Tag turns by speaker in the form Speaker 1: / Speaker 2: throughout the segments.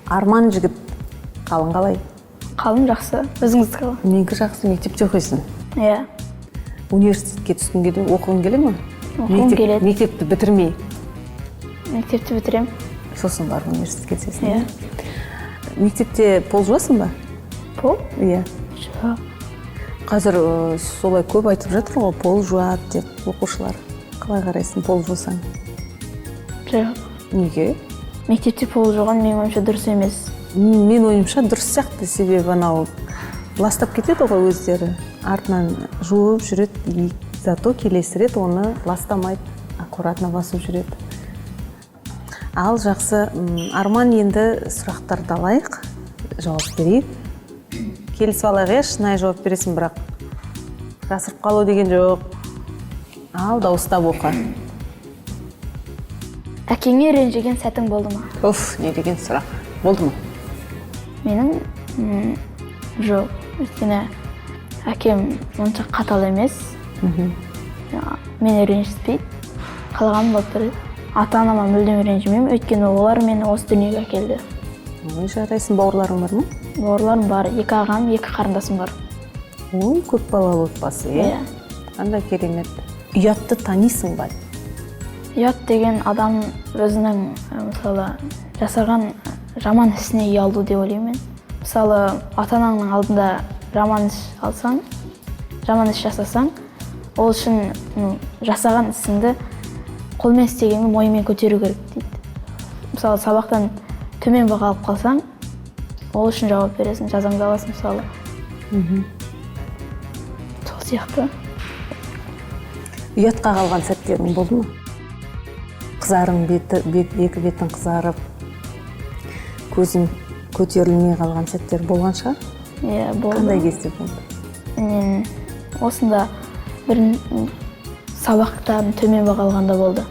Speaker 1: Арман жігіт, қалың қалай?
Speaker 2: Қалым жақсы, өзіңізді қалай?
Speaker 1: Менікі жақсы, мектепте оқисың.
Speaker 2: Иә.
Speaker 1: Университетке түскің келді, оқығың келе ме?
Speaker 2: Оқығым келеді.
Speaker 1: Мектепті бітірмей.
Speaker 2: Мектепті бітірем.
Speaker 1: Сосын барып университетке түсесің.
Speaker 2: Иә.
Speaker 1: Мектепте пол жуасың ба?
Speaker 2: Пол?
Speaker 1: Иә.
Speaker 2: Жоқ.
Speaker 1: Қазір солай көп айтып жатыр ғой, пол жуады деп оқушылар. Қалай қарайсың, пол жусаң?
Speaker 2: Жоқ.
Speaker 1: Неге?
Speaker 2: Мектепте пол жуған менің ойымша дұрыс емес.
Speaker 1: Мен ойымша дұрыс сияқты, себебі анау ластап кетеді ғой өздері. Артынан жуып жүреді, зато келесі рет оны ластамайды, аккуратно басып жүреді. Ал жақсы, Арман, енді сұрақтарды алайық, жауап берейік. Келісіп алайық, шынайы жауап бересің, бірақ жасырып қалу деген жоқ. Ал дауыстап оқы.
Speaker 2: Әкеңе ренжіген сәтің болды ма?
Speaker 1: Уф, не деген сұрақ. Болды ма?
Speaker 2: Менің жоқ. Өйткені әкем онша қатал емес. Мені ренжітпейді. Қалғаным болып тұрады. Ата-анама мүлдем ренжімеймін, өйткені олар мені осы дүниеге әкелді.
Speaker 1: Ой, жарайсың, бауырларың бар ма?
Speaker 2: Бауырларым бар, 2 ағам, 2 қарындасым бар.
Speaker 1: Ой, көп балалы отбасы,
Speaker 2: Иә.
Speaker 1: Қандай керемет. Ұятты танисың ба?
Speaker 2: Ұят деген адам өзінің мысалы жасаған жаман ісіне ұялду деп ойлаймын. Мысалы ата-анаңның алдында жаман іс жасасаң, ол үшін жасаған ісіңді қолмен істегенді мойынмен көтеру керек дейді. Мысалы сабақтан төмен баға алып қалсаң, ол үшін жауап бересің, жазаңды аласың мысалы. Сол сияқты.
Speaker 1: Ұятқа қалған сәттерің болды ма? Қызарың, екі бетін қызарып, көзің көтерілмей қалған сәттер болған шығар?
Speaker 2: Иә, болды.
Speaker 1: Қандай кезде болды?
Speaker 2: Осында бір сабақтан төмен баға алғанда болды.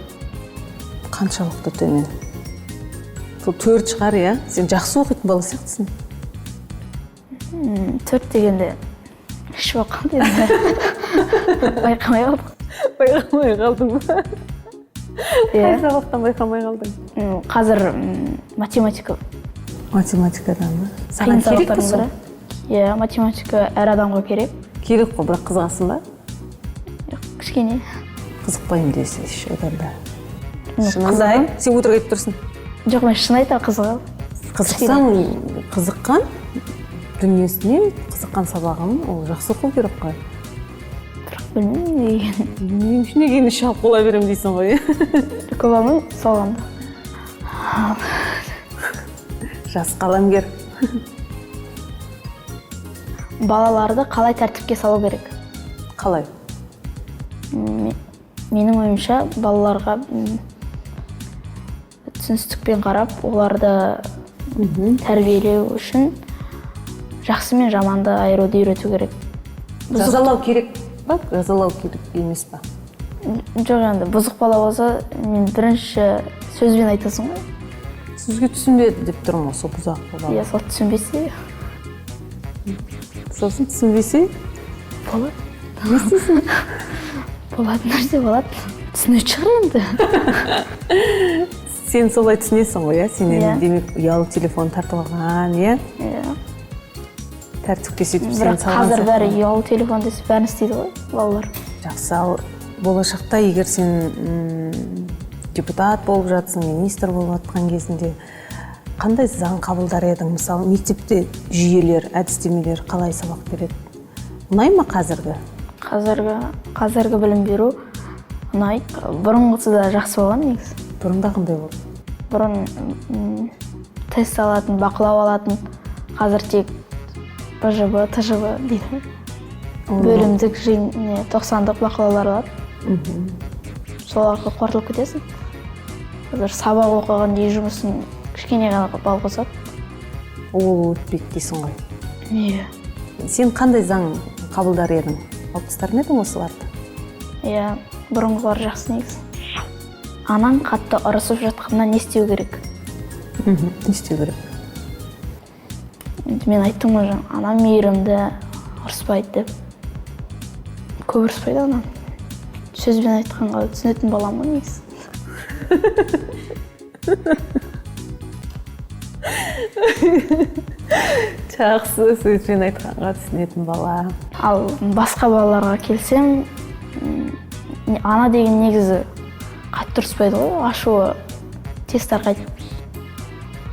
Speaker 1: Қаншалықты төмен? Сол 4 шығар, иә? Сен жақсы оқитын бала сияқтысың.
Speaker 2: 4 дегенде ішіп оққан деді. Байқамай қалдық.
Speaker 1: Байқамай қалдың ба? Қай сабақтан байқамай қалдың?
Speaker 2: Қазір математика.
Speaker 1: Математикадан ба?
Speaker 2: Саған керек пе сол? Иә, математика әр адамға керек.
Speaker 1: Керек қой, бірақ қызғасың ба?
Speaker 2: Кішкене.
Speaker 1: Қызықпаймын десе, одан да. Шынымдай, сен өтірік айтып тұрсың.
Speaker 2: Жоқ, мен шын айтам, қызығам.
Speaker 1: Қызықсаң, қызыққан дүниесіне, қызыққан сабағын, ол жақсы оқу керек қой.
Speaker 2: Бірақ білмеймін,
Speaker 1: негені шалып бола берем дейсің ғой.
Speaker 2: көп алмай салғанда.
Speaker 1: Жас қаламгер.
Speaker 2: Балаларды қалай тәртіпке салу керек?
Speaker 1: Қалай?
Speaker 2: Менің ойымша балаларға түсіністікпен қарап, оларды тәрбиелеу үшін жақсы мен жаманды айыруды үйрету керек.
Speaker 1: Жазалау керек ба? Жазалау керек емес па?
Speaker 2: Жоқ, енді бұзық бала болса, мен бірінші сөзбен айтасың ғой.
Speaker 1: Сізге түсінбеді деп тұрмын осы бұзақ бала.
Speaker 2: Иә, сол түсінбесе.
Speaker 1: Сосын түсінбесе?
Speaker 2: Болады.
Speaker 1: Не істейсің?
Speaker 2: Болады, нәрсе болады. Түсінетін шығар енді.
Speaker 1: Сен солай түсінесің ғой, сенен демек ұялы телефон тартып алған, тәртіпке сөйтіп сен салған.
Speaker 2: Қазір бәрі ұялы телефон десе бәрін істейді ғой, балалар.
Speaker 1: Жақсы, ал болашақта егер сен депутат болып жатсың, министр болып жатқан кезінде қандай заң қабылдар едің? Мысалы, мектепте жүйелер, әдістемелер қалай сабақ береді? Ұнай ма қазіргі?
Speaker 2: Қазіргі білім беру ұнайды. Бұрынғысы да жақсы болған негізі.
Speaker 1: Бұрында қандай болды?
Speaker 2: Бұрын тест алатын, бақылау алатын, қазір тек БЖБ, ТЖБ дейді. Бөлімдік, 90-дық бақылаулар алады. Сол арқылы қорытылып кетесің. Қазір сабақ оқыған үй жұмысын кішкене ғана бал қосады.
Speaker 1: Ол өтпейді дейсің ғой.
Speaker 2: Иә.
Speaker 1: Сен қандай заң қабылдар едің? Алып тастар ма едің осыларды?
Speaker 2: Иә, бұрынғылар жақсы негізі. Анаң қатты ұрысып жатқанда не істеу керек?
Speaker 1: Не істеу керек?
Speaker 2: Мен айттым ғой, анам мейірімді, ұрыспайды деп. Көп ұрыспайды анам. сөзбен айтқанға түсінетін баламын негізі.
Speaker 1: Жақсы, сөзбен айтқанға түсінетін бала.
Speaker 2: Ал басқа балаларға келсем, ана деген негізі қатты ұрыспайды ғой, ашуы тез тарқайды.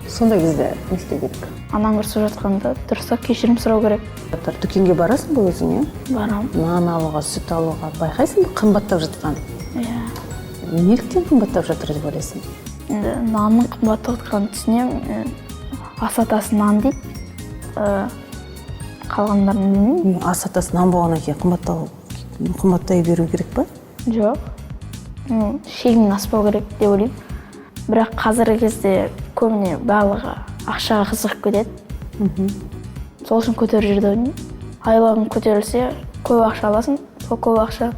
Speaker 1: Сондай кезде не істеу керек?
Speaker 2: Анаң ұрысып жатқанда дұрыстап кешірім сұрау керек.
Speaker 1: Дүкенге барасың ба өзің, иә?
Speaker 2: Барам.
Speaker 1: Нан алуға, сүт алуға байқайсың ба қымбаттап жатқан?
Speaker 2: Иә.
Speaker 1: Неліктен қымбаттап жатыр деп ойлайсың?
Speaker 2: Енді нанның қымбаттап жатқанын түсінемін. Ас атасы нан дейді. Қалғандарын білмеймін.
Speaker 1: Ас атасы нан болғаннан кейін қымбаттай беру керек па?
Speaker 2: Жоқ. Шегінен аспау керек деп ойлаймын. Бірақ қазіргі кезде көбіне барлығы ақшаға қызығып кетеді. Сол үшін көтеріп жүрді ойын. Айлығың көтерілсе, көп ақша аласың. Сол көп ақша,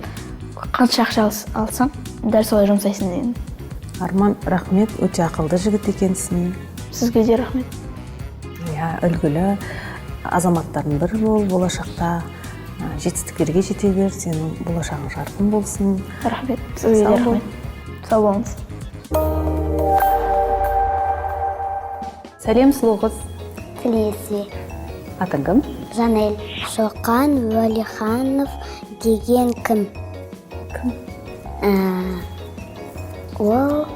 Speaker 2: қанша ақша алсаң, дәл солай жұмсайсың деген.
Speaker 1: Арман, рахмет, өте ақылды жігіт екенсің.
Speaker 2: Сізге де рахмет.
Speaker 1: Иә, үлгілі азаматтардың бірі бол, болашақта жетістіктерге жете бер, сенің болашағың жарқын болсын.
Speaker 2: Рахмет, сізге де рахмет. Сау болыңыз.
Speaker 1: Сәлем, сұлу қыз.
Speaker 3: Тілесі.
Speaker 1: Атың кім?
Speaker 3: Жанел. Шоқан Уәлиханов деген кім? Ол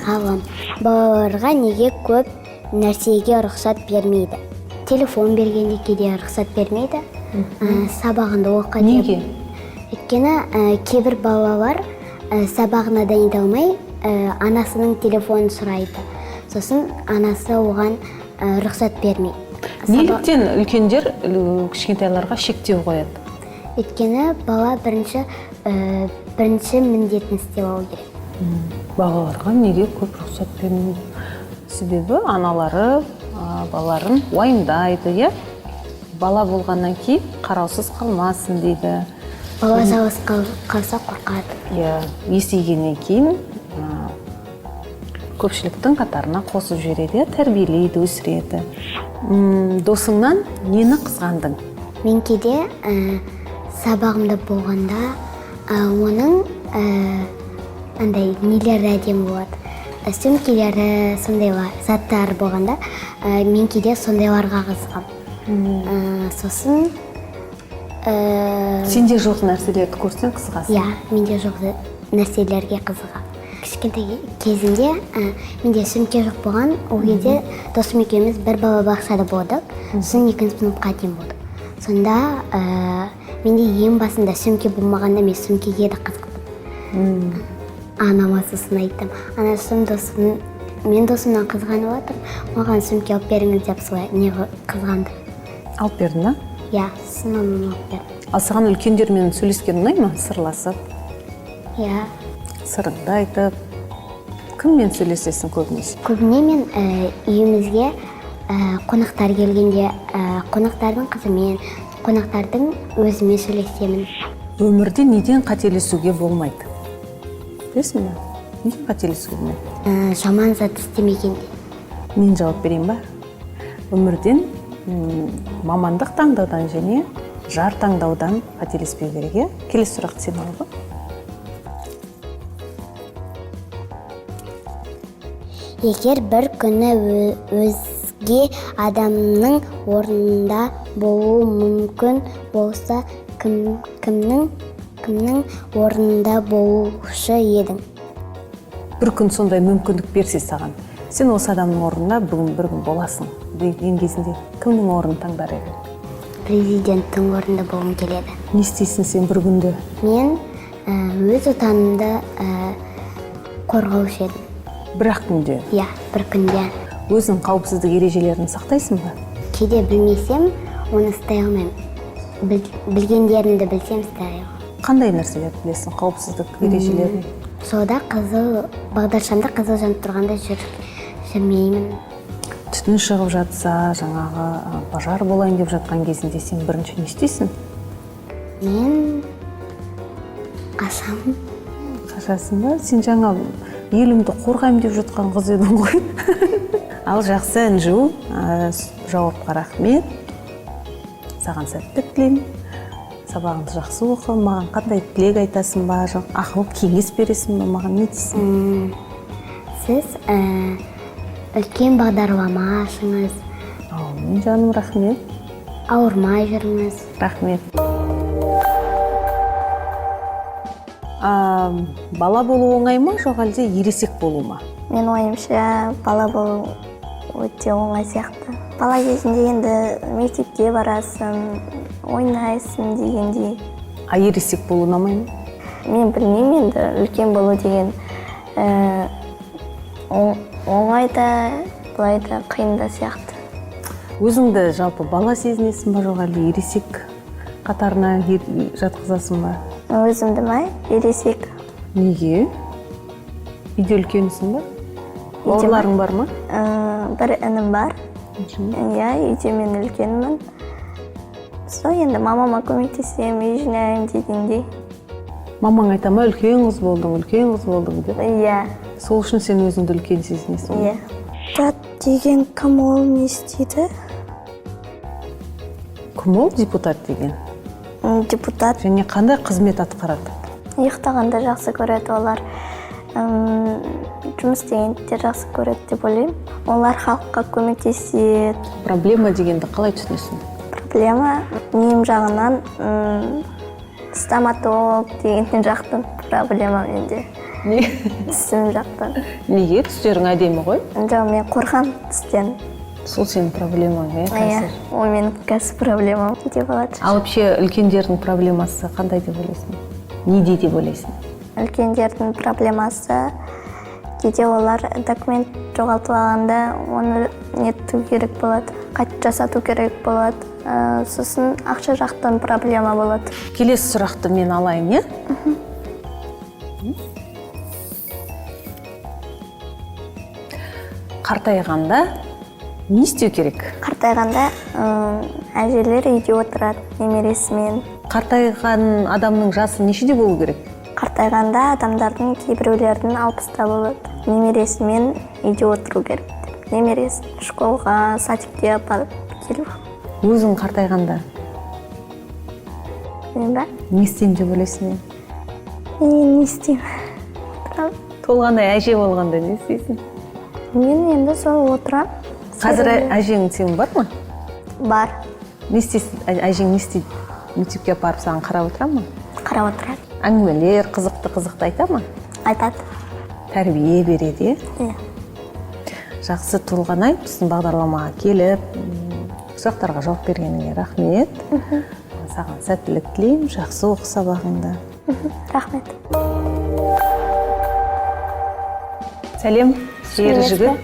Speaker 3: ғалым. Балаларға неге көп нәрсеге рұқсат бермейді? Телефон бергенде кейде рұқсат бермейді. Сабағында оқиды.
Speaker 1: Неге?
Speaker 3: Өйткені кейбір балалар сабағына дайында алмай, анасының телефонын сұрайды. Сосын анасы оған рұқсат бермейді.
Speaker 1: Неліктен үлкендер кішкентайларға шектеу қояды?
Speaker 3: Өйткені бала бірінші міндетін істеп алу керек.
Speaker 1: Балаларға неге көп рұқсат бермейді? Себебі аналары балаларын уайымдайды, иә? Бала болғаннан кейін қараусыз қалмасын дейді.
Speaker 3: Бала жалғыз қалса қорқады.
Speaker 1: Иә, есейгеннен кейін көпшіліктің қатарына қосып жібереді, тәрбиелейді, өсіреді. Досыңнан нені қызғандың?
Speaker 3: Мен кейде сабағымда болғанда оның нелері әдемі болады. Сөмкелері, сондайлар, заттар болғанда мен кейде сондайларға қызығам. Сосын
Speaker 1: Сенде жоқ нәрселерді көрсең қызығасың?
Speaker 3: Иә, менде жоқ нәрселерге қызығам. Кішкентай кезінде менде сөмке жоқ болған, ол кезде досым екеуміз бір балабақшада болдық. Сосын 2-ші сыныпқа дейін болдық. Сонда менде ең басында сөмке болмағанда мен сөмкеге де қызықтым. Анама сосын айттым. Анасым мен досымнан қызғанып жатыр, маған сөмке алып беріңіз деп солай қызғанды.
Speaker 1: Алып бердің, ба?
Speaker 3: Иә, сосын анам алып берді.
Speaker 1: Ал саған үлкендермен сөйлескен ұнай ма? Сырласып?
Speaker 3: Иә.
Speaker 1: Сырыңды айтып, кіммен сөйлесесің көбінесе?
Speaker 3: Көбіне мен үйімізге қонақтар келгенде, қонақтардың қызымен, қонақтардың өзімен сөйлесемін.
Speaker 1: Өмірде неден қателесуге болмайды? Білесің бе? Неден қателесуге болмайды?
Speaker 3: Жаман зат істемегенде.
Speaker 1: Мен жауап берейін ба? Өмірден мамандық таңдаудан және жар таңдаудан қателеспеу керек, иә? Келесі сұрақты сен ал.
Speaker 3: Егер бір күні өзге адамның орнында болу мүмкін болса, кімнің орнында болушы едің?
Speaker 1: Бір күн сондай мүмкіндік берсе саған, сен осы адамның орнында бір күн боласың деген кезінде кімнің орнын таңдар едің?
Speaker 3: Президенттің орнында болғым келеді.
Speaker 1: Не істейсің сен бір күнде?
Speaker 3: Мен өз отанымды қорғаушы едім.
Speaker 1: Бір-ақ күнде?
Speaker 3: Иә, бір күнде.
Speaker 1: Өзің қауіпсіздік ережелерін сақтайсың ба?
Speaker 3: Кейде білмесем, оны ұстай алмаймын. Білгендерімді білсем ұстай алмаймын.
Speaker 1: Қандай нәрселерді білесің қауіпсіздік ережелерін?
Speaker 3: Сода бағдаршамда қызыл жанып тұрғанда жүрмеймін.
Speaker 1: Түтін шығып жатса, жаңағы пожар болайын деп жатқан кезінде сен бірінші не істейсің?
Speaker 3: Мен қашамын.
Speaker 1: Қашасың ба? Сен жаңа елімді қорғаймын деп жатқан қыз едің ғой. Ал жақсы, Әнжу, жауапқа рахмет. Саған сәттілік тілеймін. сабағыңды жақсы оқы, маған қандай тілек айтасың ба, жоқ ақыл кеңес бересің ба, маған не дейсің?
Speaker 3: Сіз үлкен бағдарлама ашыңыз,
Speaker 1: Мен жаным, рахмет.
Speaker 3: ауырмай жүріңіз.
Speaker 1: Рахмет. Бала болу оңай ма, жоқ әлде ересек болу ма?
Speaker 2: Мен ойымша бала болу өте оңай сияқты. Бала кезінде енді мектепке барасың, ойнайсың дегендей.
Speaker 1: Ересек болу ұнамай ма?
Speaker 2: Мен білмеймін, енді үлкен болу деген оңай да, былай да қиын да сияқты.
Speaker 1: Өзіңді жалпы бала сезінесің ба, жоқ әлде ересек қатарына жатқызасың ба?
Speaker 2: Өзімді ма? Ересек.
Speaker 1: Неге? Үйде үлкенсің ба? Бауырларың бар ма?
Speaker 2: Бір інім бар. Иә, үйде мен үлкенмін. Сол енді мамама көмектесем, үй жинаймын дегендей.
Speaker 1: Мамаң айта ма, үлкен қыз болдың деп?
Speaker 2: Иә.
Speaker 1: Сол үшін сен өзіңді үлкен сезінесің?
Speaker 2: Иә. Депутат деген кім, ол не істейді?
Speaker 1: Кім ол депутат деген?
Speaker 2: Депутат
Speaker 1: Және қандай қызмет атқарады?
Speaker 2: ұйықтағанды жақсы көреді олар. Жұмыс дегенді де жақсы көреді деп ойлаймын. Олар халыққа көмектеседі.
Speaker 1: Проблема дегенді қалай түсінесің?
Speaker 2: Проблема нем жағынан стоматолог деген жақтан проблема менде. Тісім жақтан.
Speaker 1: Неге? Түстерің әдемі ғой?
Speaker 2: Жоқ, мен қорқам тістен.
Speaker 1: Сол сенің проблемаң,
Speaker 2: Иә,
Speaker 1: қазір?
Speaker 2: ол менің қазір проблемам деп болады.
Speaker 1: Ал вообще үлкендердің проблемасы қандай деп ойлайсың? Неде деп ойлайсың?
Speaker 2: Үлкендердің проблемасы кейде олар документ жоғалтып алғанда оны нету керек болады, қайтып жасату керек болады. Сосын ақша жақтан проблема болады.
Speaker 1: Келесі сұрақты мен алайын, е? Қартайғанда не істеу керек?
Speaker 2: Қартайғанда әжелер үйде отырады немересімен.
Speaker 1: Қартайған адамның жасы нешеде болу керек?
Speaker 2: Қартайғанда адамдардың кейбіреулердің 60-та болады. Немересімен үйде отыру керек. Немересін школға, садикке апарып келу.
Speaker 1: Өзің қартайғанда
Speaker 2: Мен ба?
Speaker 1: не істеймін деп ойлайсың?
Speaker 2: Мен не істеймін?
Speaker 1: Толғандай әже болғанда не істейсің?
Speaker 2: Мен енді сол отырам.
Speaker 1: Қазір әжең сенің бар ма?
Speaker 2: Бар.
Speaker 1: Не істейсің? Әжең не істейді? Мектепке апарып саған қарап отыра ма?
Speaker 2: Қарап отырады.
Speaker 1: Әңгімелер, қызықты айта ма?
Speaker 2: Айтады.
Speaker 1: Тәрбие береді,
Speaker 2: Иә.
Speaker 1: Жақсы Толғанай, біздің бағдарламаға келіп, сұрақтарға жауап бергеніңе рахмет. Саған сәттілік тілеймін, жақсы оқы сабағыңды.
Speaker 2: Рахмет.
Speaker 1: Сәлем, жігер
Speaker 2: Сәлеметсіз бе?
Speaker 1: жігіт.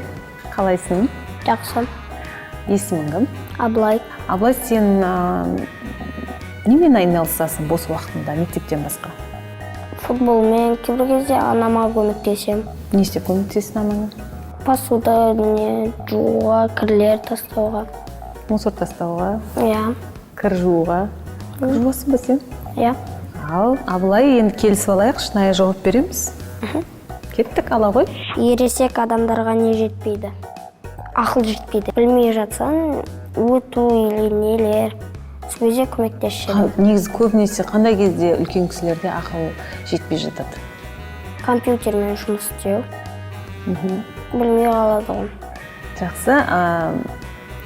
Speaker 1: Қалайсың?
Speaker 2: Жақсы.
Speaker 1: Есімің кім?
Speaker 2: Аблай.
Speaker 1: Аблай, сен немен айналысасың бос уақытында, мектептен басқа?
Speaker 2: Футболмен кейбір кезде анама көмектесем.
Speaker 1: Не істеп көмектесесің анаңа?
Speaker 2: Посуда жууға, кірлер тастауға.
Speaker 1: Мусор тастауға,
Speaker 2: Иә.
Speaker 1: кір жууға. Жуасың ба сен?
Speaker 2: Иә.
Speaker 1: Ал, Аблай, енді келісіп алайық, шынайы жауап береміз. Кеттік, ала ғой.
Speaker 2: Ересек адамдарға не жетпейді? Ақыл жетпейді. Білмей жатсаң, өту или нелер. Сөзе көмектесші.
Speaker 1: Негізі көбінесе қандай кезде үлкен кісілерде ақыл жетпей жатады?
Speaker 2: Компьютермен жұмыс істеу. Білмей қалады ғой.
Speaker 1: Жақсы,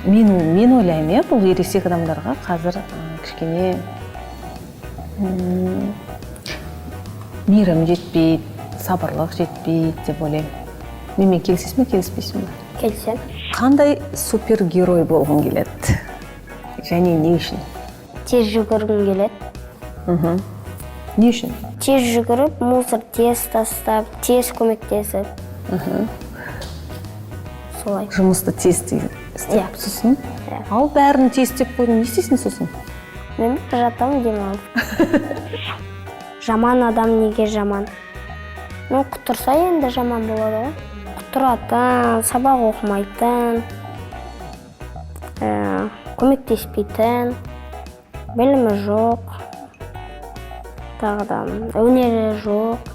Speaker 1: мен ойлаймын, бұл ересек адамдарға қазір кішкене мейірім жетпейді, сабырлық жетпейді деп ойлаймын. Менімен келісесің бе, келіспейсің бе?
Speaker 2: Келсем.
Speaker 1: Қандай супергерой болғың келеді? Және не үшін?
Speaker 2: Тез жүгіргім келеді.
Speaker 1: Не үшін?
Speaker 2: Тез жүгіріп, мусор тез тастап, тез көмектесіп. Солай.
Speaker 1: Жұмысты тез істеп, сосын? Ал бәрін тез істеп қойдың, не істейсің сосын?
Speaker 2: Мен жатам демалып. Жаман адам неге жаман? Құтырса енді жаман болады ғой. Құтыратын, сабақ оқымайтын, көмектеспейтін, білімі жоқ, тағы да өнері жоқ.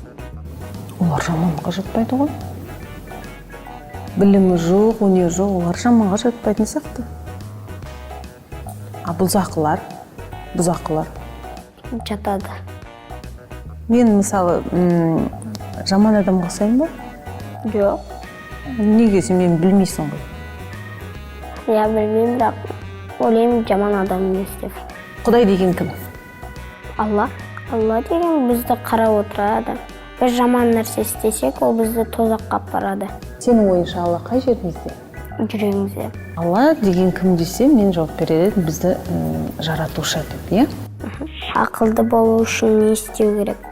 Speaker 1: Олар жаманға жатпайды ғой. Білімі жоқ, өнері жоқ, олар жаманға жатпайтын сияқты. А бұзақылар?
Speaker 3: жатады.
Speaker 1: Мен мысалы жаман адамға ұқсаймын ба?
Speaker 3: Жоқ.
Speaker 1: Неге сен мені білмейсің ғой?
Speaker 3: Я білмеймін, бірақ ойлаймын жаман адам емес деп.
Speaker 1: Құдай деген кім?
Speaker 3: Алла. Алла деген бізді қарап отырады. Біз жаман нәрсе істесек, ол бізді тозаққа алып барады.
Speaker 1: Сенің ойыңша Алла қай жерімізде?
Speaker 3: Жүрегімізде.
Speaker 1: Алла деген кім десе, мен жауап берер едім, бізді жаратушы деп, иә?
Speaker 3: Ақылды болу үшін не істеу керек?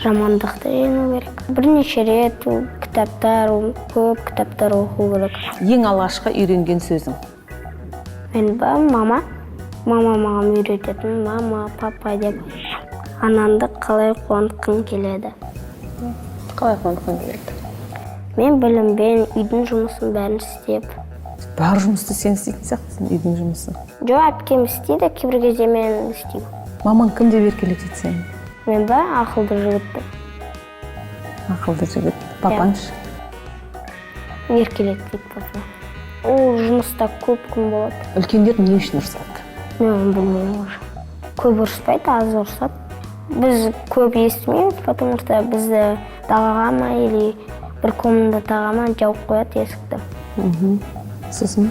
Speaker 3: Жамандықты жеңу керек. Бірнеше рет көп кітаптар оқу керек.
Speaker 1: Ең алғашқы үйренген сөзің?
Speaker 3: Мен мама. Мама маған үйрететін, мама, папа деп. Ананды қалай қуантқың келеді?
Speaker 1: Қалай қуантқың келеді?
Speaker 3: Мен білімбен үйдің жұмысын бәрін істеп.
Speaker 1: Бар жұмысты сен істейтін сияқтысың, үйдің жұмысын.
Speaker 3: Жоқ, әпкем істейді, кейбір кезде мен істеймін.
Speaker 1: Мамаң кім деп еркелетеді сені?
Speaker 3: Мен ақылды жігітті.
Speaker 1: Ақылды жігіт. Папаңшы?
Speaker 3: Еркелетпейді папа. Ол жұмыста көп күн болады.
Speaker 1: Үлкендер не үшін ұрсады?
Speaker 3: Мен білмеймін уже. Көп ұрыспайды, аз ұрысады. Біз көп естімейміз, потому что бізді далаға ма или бір комнатаға ма жауып қояды есікті.
Speaker 1: Сосын?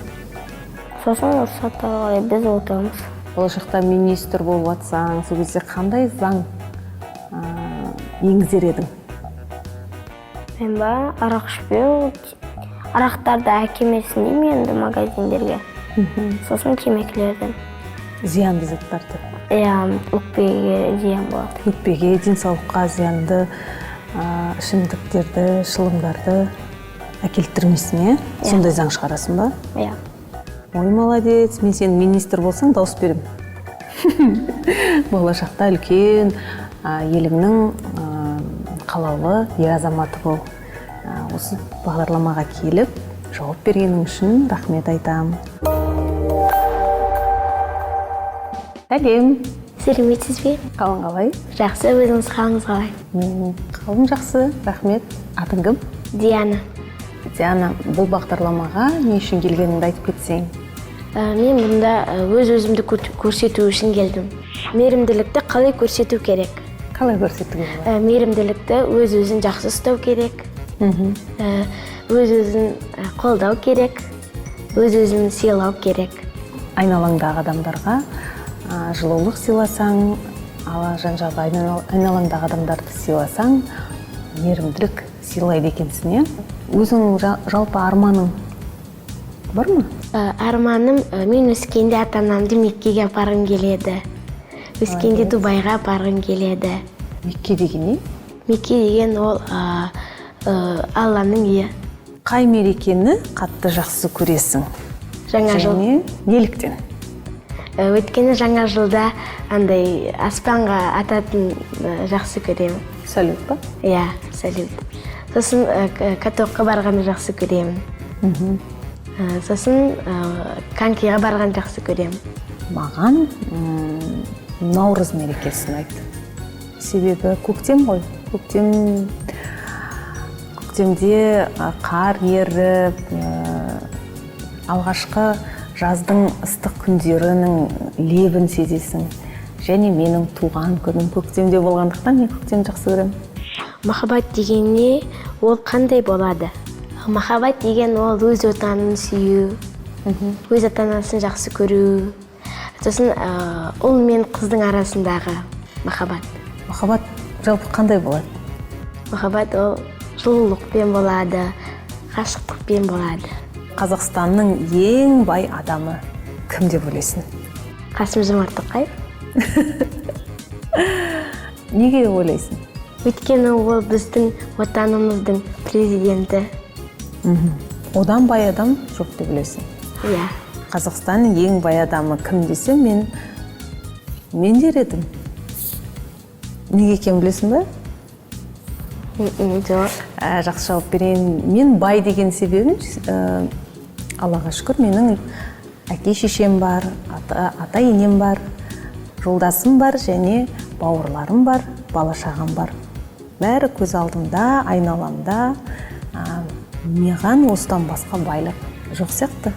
Speaker 3: Сосын ұрысады, біз отырмыз.
Speaker 1: Болашақта министр болып атсаң, сол кезде қандай заң енгізер едің?
Speaker 3: Мен арақ ішпеу, арақтарды әкемесін деймін енді магазиндерге. Сосын темекілерден.
Speaker 1: Зиянды заттарды?
Speaker 3: Өкпеге зиян болады.
Speaker 1: Өкпеге, денсаулыққа зиянды ішімдіктерді, шылымдарды әкелттірмейсің, е? Сондай заң шығарасың ба? Ой, молодец, мен сен министр болсаң дауыс берем. Болашақта үлкен еліңнің қалаулы ер азаматы бол. Осы бағдарламаға келіп, жауап бергенің үшін рахмет айтам. Сәлем.
Speaker 3: Сәлеметсіз бе?
Speaker 1: Қалың қалай?
Speaker 3: Жақсы, өзіңіз қалыңыз қалай?
Speaker 1: Мен қалым жақсы, рахмет. Атың кім?
Speaker 3: Диана.
Speaker 1: Диана, бұл бағдарламаға не үшін келгеніңді айтып кетсең?
Speaker 3: Мен бұнда өз-өзімді көрсету үшін келдім. Мейірімділікті қалай көрсету керек?
Speaker 1: Қалай көрсету керек?
Speaker 3: Мейірімділікті өз-өзін жақсы ұстау керек. Өз-өзін қолдау керек. Өз-өзін сыйлау керек.
Speaker 1: Айналаңдағы адамдарға жылулық сыйласаң, жан-жағы айналаңдағы адамдарды сыйласаң, мейірімділік сыйлайды екенсің, е? Өзің жалпы арманың бар ма?
Speaker 3: Арманым, мен өскенде ата-анамды Меккеге апарғым келеді. Өскенде Дубайға апарғым келеді.
Speaker 1: Мекке деген не?
Speaker 3: Мекке деген ол Алланың үйі.
Speaker 1: Қай мерекені қатты жақсы көресің?
Speaker 3: Жаңа жыл.
Speaker 1: Және неліктен?
Speaker 3: Өткені жаңа жылда андай аспанға ататын жақсы көремін.
Speaker 1: Салют па?
Speaker 3: Иә, салют. Сосын катокқа барғанды жақсы көремін. Сосын конькиға барған жақсы көремін.
Speaker 1: Маған наурыз мерекесін айт. Себебі көктем ғой. Көктемде қар еріп, алғашқы жаздың ыстық күндерінің лебін сезесің. Және менің туған күнім көктемде болғандықтан мен көктемді жақсы көремін.
Speaker 3: Махаббат дегенне ол қандай болады? Махаббат деген ол өз отанын сүю, өз ата-анасын жақсы көру. Сосын ұл мен қыздың арасындағы махаббат.
Speaker 1: Махаббат жалпы қандай болады?
Speaker 3: Махаббат ол жылулықпен болады, ғашықтықпен болады.
Speaker 1: Қазақстанның ең бай адамы кім деп ойлайсың?
Speaker 3: Қасым-Жомарт Тоқаев.
Speaker 1: Неге ойлайсың?
Speaker 3: Өйткені ол біздің отанымыздың президенті.
Speaker 1: Одан бай адам жоқ деп ойлайсың?
Speaker 3: Иә.
Speaker 1: Қазақстанның ең бай адамы кім десе, мен дер едім. Неге екенін білесің бе?
Speaker 3: Жоқ.
Speaker 1: Жақсы жауап берейін. Мен бай деген себебім, Аллаға шүкір, менің әке-шешем бар, ата-енем бар, жолдасым бар және бауырларым бар, бала-шағам бар. Бәрі көз алдымда, айналамда. Маған осыдан басқа байлық жоқ сияқты.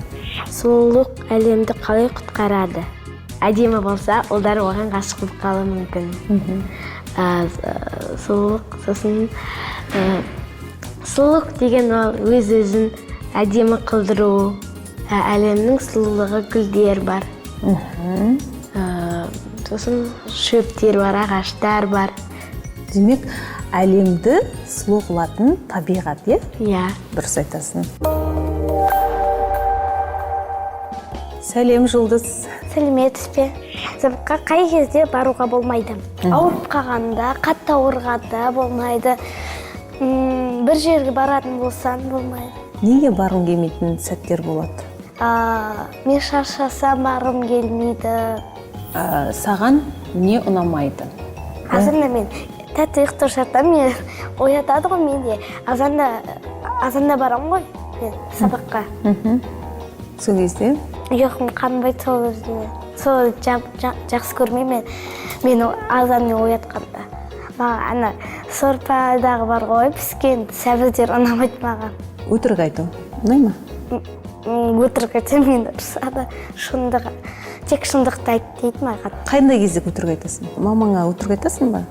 Speaker 3: Сұлулық әлемді қалай құтқарады?
Speaker 4: әдемі болса, олар оған ғашық болып қалуы мүмкін. Сұлулық, сосын сұлулық деген ол өз-өзін әдемі қылдыру. Әлемнің сұлулығы гүлдер бар. Сосын шөптер бар, ағаштар бар.
Speaker 1: Демек, әлемді сұлу қылатын табиғат, е?
Speaker 4: Иә.
Speaker 1: Дұрыс айтасың. Сәлем, Жұлдыз.
Speaker 5: Сәлеметсіз бе? Сабаққа қай кезде баруға болмайды? Ауырып қалғанда, қатты ауырғанда болмайды. Бір жерге баратын болсан болмайды.
Speaker 1: Неге барғың келмейтін сәттер болады?
Speaker 5: Мен шаршасам барғым келмейді.
Speaker 1: Саған не ұнамайды?
Speaker 5: Азанда мен тәтті ұйықтап жатам, мен оятады ғой менде. Азанда барам ғой мен сабаққа.
Speaker 1: Сол кезде?
Speaker 5: Ұйқым қанбайды сол кезде. Сол жақсы көрмеймін мен азанмен оятқанда. Маған ана сорпадағы бар ғой піскен сәбіздер ұнамайды маған.
Speaker 1: Өтірік айту, ұнай ма?
Speaker 5: Өтірік айтсам мен ұрсады. Тек шындықты айт дейді маған.
Speaker 1: Қайда кезде өтірік айтасың? Мамаңа өтірік айтасың ба?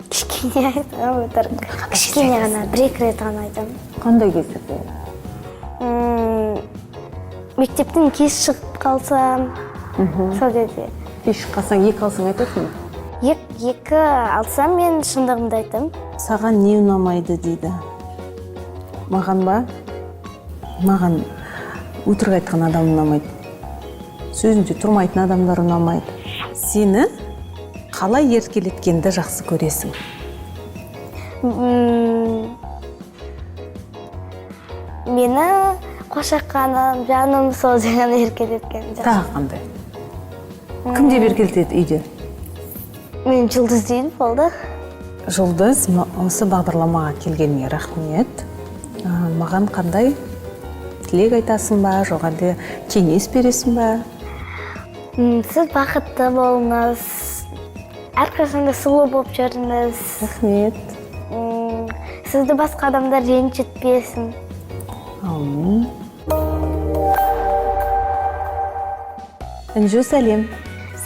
Speaker 5: Кішкене айтам өтірік. Кішкене ғана, бір-екі рет ғана айтам.
Speaker 1: Қандай кезде?
Speaker 5: Мектептен кеш шығып қалсам, сол кезде.
Speaker 1: Кеш қалсаң, екі алсаң айтасың ба?
Speaker 5: Екі алсам мен шындығымды айтам.
Speaker 1: Саған не ұнамайды дейді? Маған ба? Маған өтірік айтқан адам ұнамайды. Сөзінде тұрмайтын адамдар ұнамайды. Сені қалай еркелеткенді жақсы көресің?
Speaker 5: Мені қошаққаным, жаным сол деген еркелеткен жақсы.
Speaker 1: Тағы қандай? Кім деп еркелетеді үйде?
Speaker 5: Мен Жұлдыз дейді болды.
Speaker 1: Жұлдыз, осы бағдарламаға келгеніңе рахмет. Маған қандай тілек айтасың ба, жоқ әлде кеңес бересің ба?
Speaker 5: Сіз бақытты болыңыз, әрқашанда сұлу болып жүріңіз.
Speaker 1: Рахмет.
Speaker 5: Сізді басқа адамдар ренжітпесін.
Speaker 1: Аумин. Әнжу, сәлем.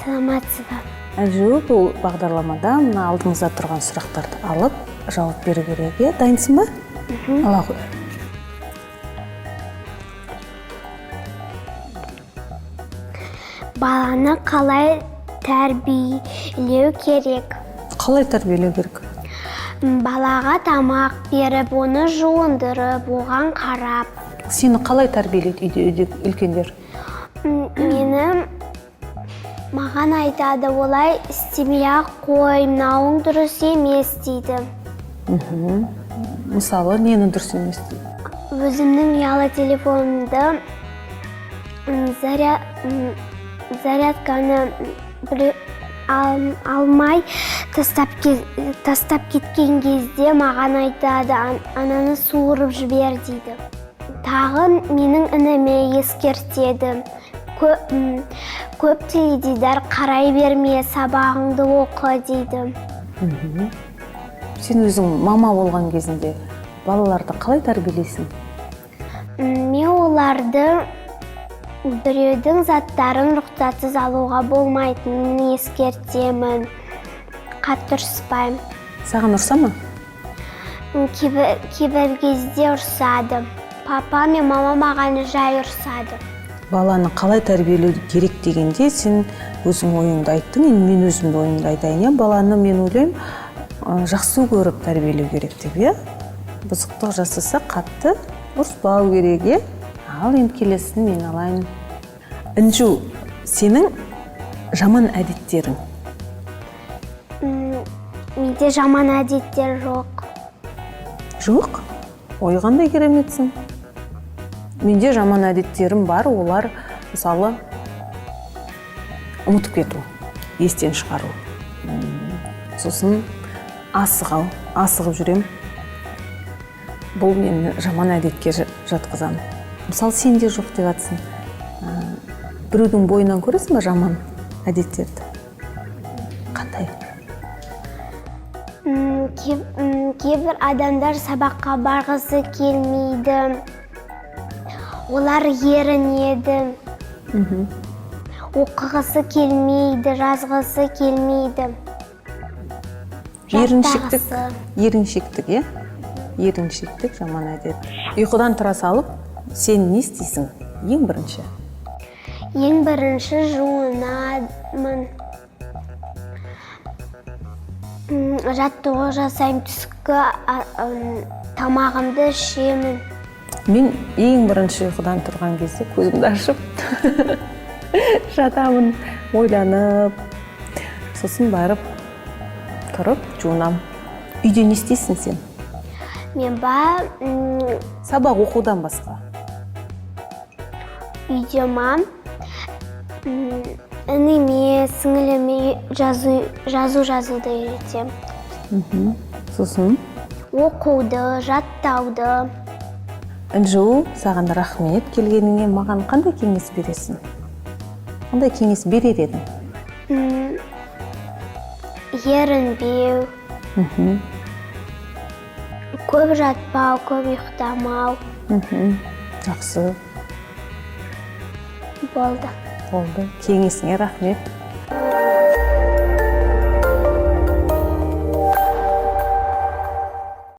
Speaker 5: Саламатсыз ба?
Speaker 1: Әнжу, бұл бағдарламада мына алдыңызда тұрған сұрақтарды алып, жауап беру керек. Дайынсың ба? Ала ғой.
Speaker 3: Баланы қалай тәрбиелеу керек?
Speaker 1: Қалай тәрбиелеу керек?
Speaker 3: Балаға тамақ беріп, оны жуындырып, оған қарап.
Speaker 1: Сені қалай тәрбиелейді үйде үлкендер?
Speaker 3: Маған айтады, олай істемей-ақ қой, мынауың дұрыс емес дейді.
Speaker 1: Мысалы, нені дұрыс емес дейді?
Speaker 3: Өзімнің ұялы телефонымды зарядканы алмай тастап кеткен кезде маған айтады, ананы суырып жібер дейді. Тағы менің ініме ескертеді. Көп теледидар қарай берме, сабағыңды оқы дейді.
Speaker 1: Сен өзің мама болған кезінде балаларды қалай тәрбиелейсің?
Speaker 3: Мен оларды біреудің заттарын рұқсатсыз алуға болмайтынын ескертемін. Қатты ұрыспаймын.
Speaker 1: Саған ұрса ма?
Speaker 3: Кейбір кезде ұрсады. Папа мен мама маған жай ұрсады.
Speaker 1: Баланы қалай тәрбиелеу керек дегенде сен өзің ойыңды айттың, мен өзімді ойымды айтайын. Баланы мен ойлаймын, жақсы көріп тәрбиелеу керек деп, бұзықтық жасаса қатты ұрыспау керек, Ал енді келесін мен алайын. Інжу, сенің жаман әдеттерің?
Speaker 3: Менде жаман әдеттер жоқ.
Speaker 1: Жоқ? Ой, қандай кереметсің. Менде жаман әдеттерім бар, олар мысалы ұмытып кету, естен шығару. Сосын асығып жүрем. Бұл мені жаман әдетке жатқызам. Мысалы, сенде жоқ деп жатсың. Біреудің бойынан көресің бе жаман әдеттерді? Қандай?
Speaker 3: Кейбір адамдар сабаққа барғысы келмейді. Олар ерінеді. оқығысы келмейді, жазғысы келмейді.
Speaker 1: Еріншектік,
Speaker 3: Жаттағысы.
Speaker 1: еріншектік, иә? Еріншектік жаман әдет. Ұйқыдан тұра салып, сен не істейсің? Ең бірінші.
Speaker 3: Ең бірінші жуынамын. Жаттығу жасаймын, түскі тамағымды ішемін.
Speaker 1: Мен ең бірінші ұйқыдан тұрған кезде көзімді ашып жатамын, ойланып, сосын барып тұрып жуынам. Үйде не істейсің сен?
Speaker 3: Мен
Speaker 1: Сабақ оқудан басқа.
Speaker 3: үйде ініме, сіңіліме жазуды үйретемін.
Speaker 1: Сосын
Speaker 3: Оқуды, жаттауды.
Speaker 1: Інжу, саған рахмет келгеніңе, маған қандай кеңес бересің? Қандай кеңес берер едің?
Speaker 3: Ерінбеу. Көп жатпау, көп ұйықтамау.
Speaker 1: Жақсы,
Speaker 3: Болды.
Speaker 1: болды. Кеңесіңе рахмет.